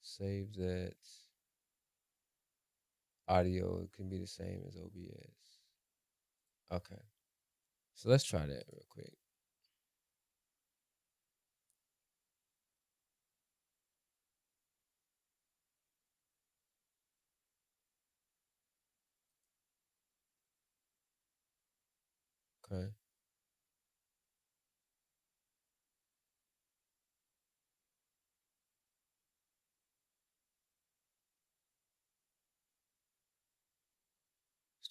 Save that. Audio can be the same as OBS. Okay. So let's try that real quick. Okay.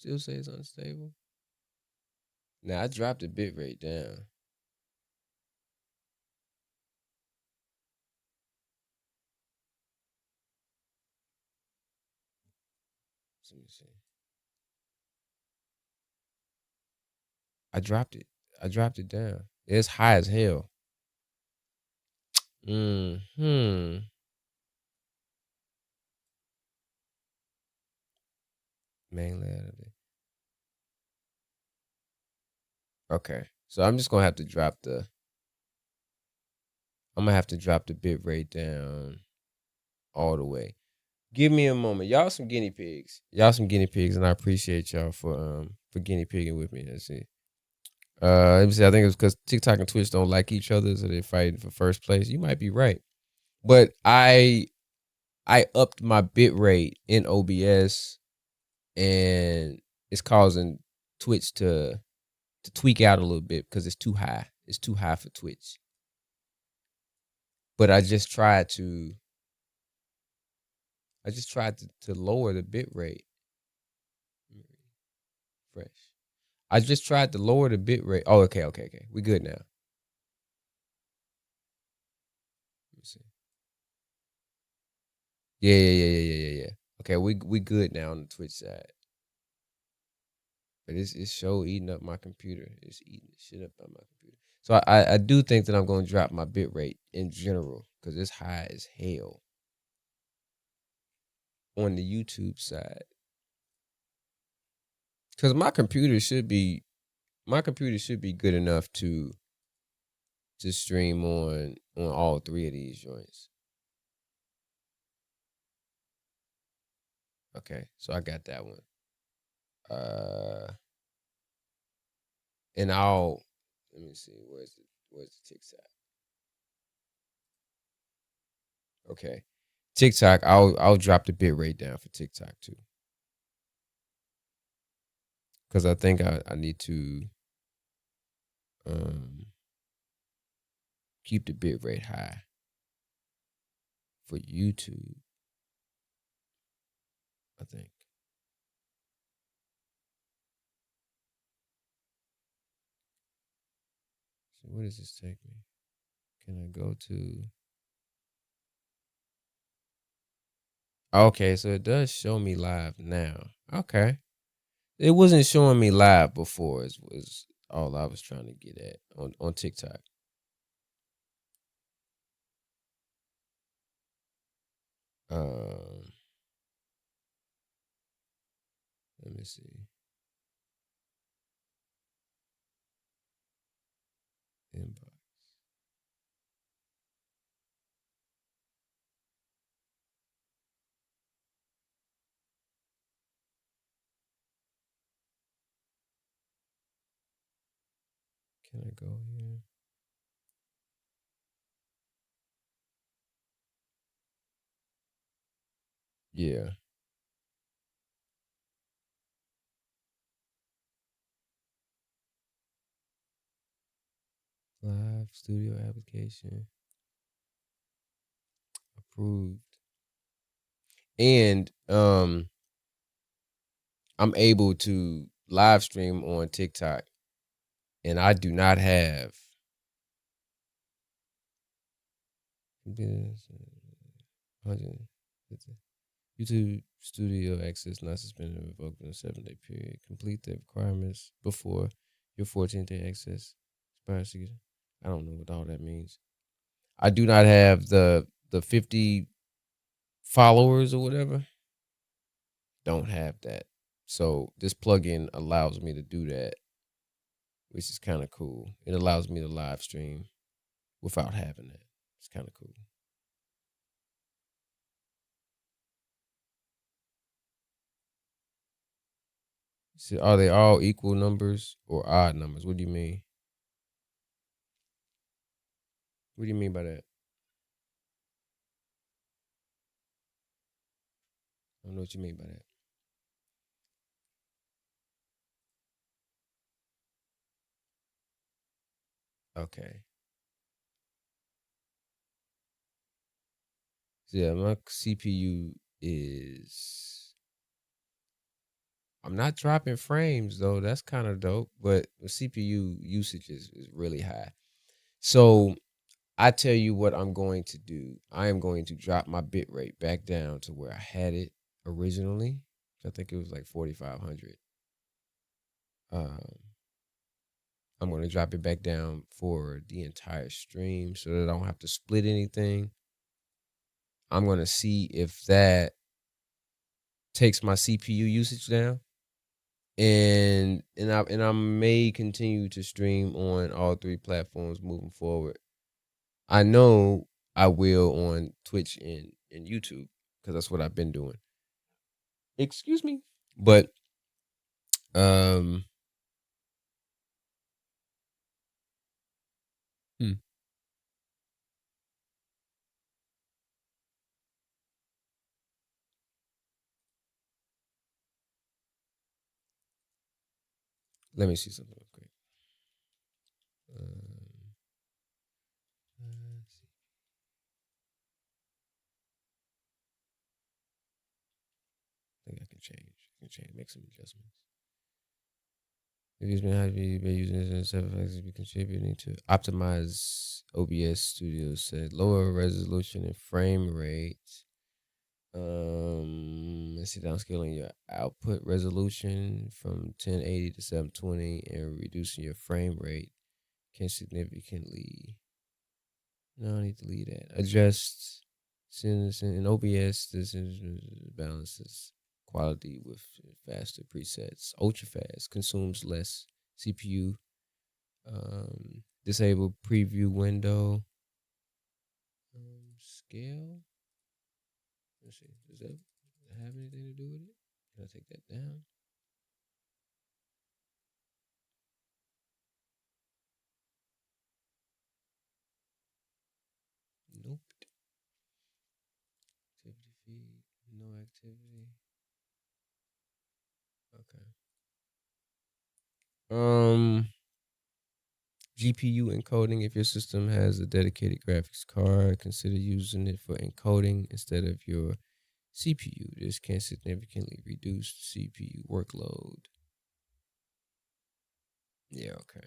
Still says unstable. Now I dropped the bit rate down. Let me see. I dropped it. I dropped it down. It's high as hell. Hmm. Main layout. Okay. So I'm just gonna have to drop the. I'm gonna have to drop the bit rate down all the way. Give me a moment. Y'all some guinea pigs. Y'all some guinea pigs, and I appreciate y'all for guinea pigging with me. Let's see. Let me see. I think it's because TikTok and Twitch don't like each other, so they're fighting for first place. You might be right, but I upped my bit rate in OBS, and it's causing Twitch to tweak out a little bit because it's too high. It's too high for Twitch. But I just tried to lower the bit rate. Fresh. I just tried to lower the bit rate. Oh, okay. We good now. Let me see. Yeah. Okay, we good now on the Twitch side. But it's show eating up my computer. It's eating the shit up on my computer. So I do think that I'm gonna drop my bit rate in general because it's high as hell on the YouTube side. Because my computer should be good enough to stream on all three of these joints. Okay, so I got that one. And let me see, where's the TikTok? Okay, TikTok, I'll drop the bit rate down for TikTok too, because I think I need to keep the bit rate high for YouTube. I think. So where does this take me? Can I go to? Okay, so it does show me live now. Okay. It wasn't showing me live before, was all I was trying to get at on TikTok. Let me see. Inbox. Can I go here? Yeah. Live studio application approved. And I'm able to live stream on TikTok, and I do not have YouTube studio access not suspended or revoked in a 7-day period. Complete the requirements before your 14-day access expires. I don't know what all that means. I do not have the 50 followers or whatever. Don't have that. So this plugin allows me to do that, which is kind of cool. It allows me to live stream without having that. It's kind of cool. So are they all equal numbers or odd numbers? What do you mean? What do you mean by that? I don't know what you mean by that. Okay. So yeah, my CPU is I'm not dropping frames though. That's kind of dope, but the CPU usage is really high. So I tell you what I'm going to do. I am going to drop my bit rate back down to where I had it originally. I think it was like 4,500. Um, I'm going to drop it back down for the entire stream so that I don't have to split anything. I'm going to see if that takes my CPU usage down. And I may continue to stream on all three platforms moving forward. I know I will on Twitch and YouTube because that's what I've been doing. Excuse me. But um hmm, let me see something real quick. Let's see. I think I can change. Make some adjustments. If it's been happy, been using this in seven factors, be contributing to optimize OBS Studio set, lower resolution and frame rate. Let's see, downscaling your output resolution from 1080 to 720 and reducing your frame rate can significantly. No, I need to leave that. Adjust since in OBS this balances quality with faster presets. Ultra fast consumes less CPU. Disable preview window. Scale. Let's see. Does that have anything to do with it? Can I take that down? Nope. Activity feed. No activity. Okay. GPU encoding. If your system has a dedicated graphics card, consider using it for encoding instead of your CPU. This can significantly reduce CPU workload. Yeah, okay.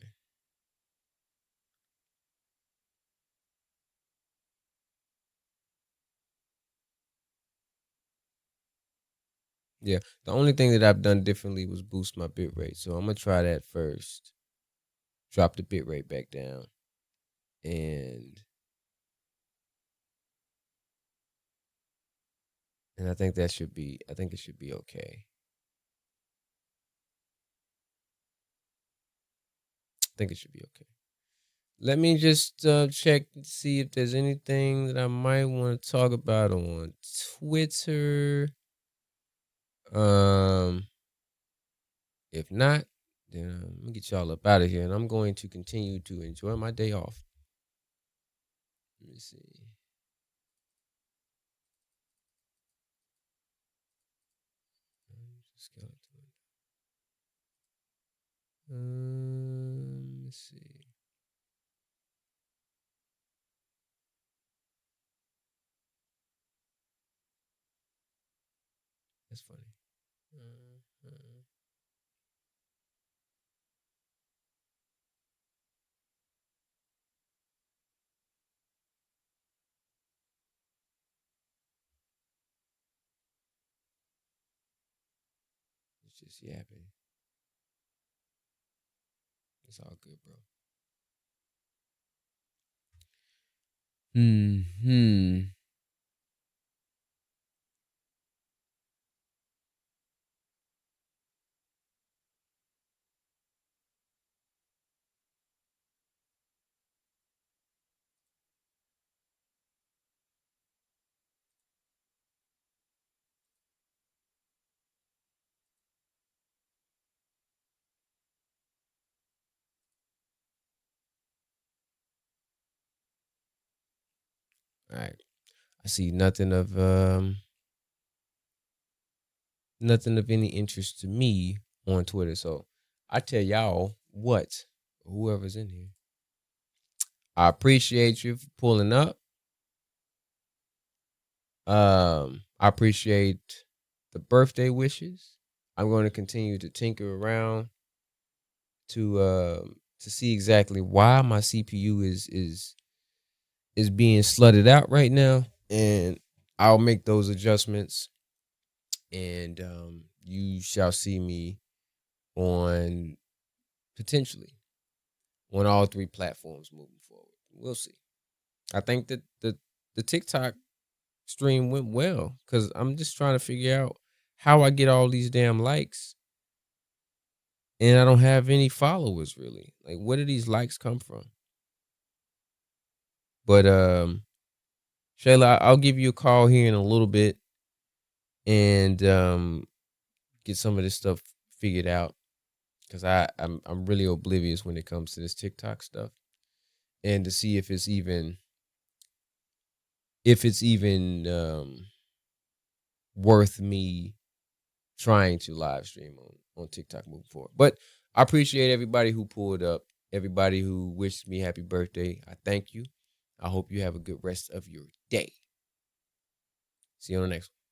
Yeah, the only thing that I've done differently was boost my bit rate. So I'm gonna try that first. Drop the bit rate back down, and I think that should be. I think it should be okay. I think it should be okay. Let me just check to see if there's anything that I might want to talk about on Twitter. Um, if not, then I'm gonna get y'all up out of here, and I'm going to continue to enjoy my day off. Let me see. Skeleton. Let's see. That's funny. Uh, it's just yapping. It's all good, bro. Hmm. All right. I see nothing of any interest to me on Twitter. So I tell y'all what, whoever's in here, I appreciate you for pulling up. I appreciate the birthday wishes. I'm going to continue to tinker around to see exactly why my CPU is being slutted out right now, and I'll make those adjustments, and you shall see me on potentially on all 3 platforms moving forward. We'll see. I think that the TikTok stream went well because I'm just trying to figure out how I get all these damn likes and I don't have any followers really. Like, where do these likes come from? But Shayla, I'll give you a call here in a little bit and get some of this stuff figured out because I'm really oblivious when it comes to this TikTok stuff, and to see if it's even worth me trying to live stream on TikTok moving forward. But I appreciate everybody who pulled up, everybody who wished me happy birthday. I thank you. I hope you have a good rest of your day. See you on the next one.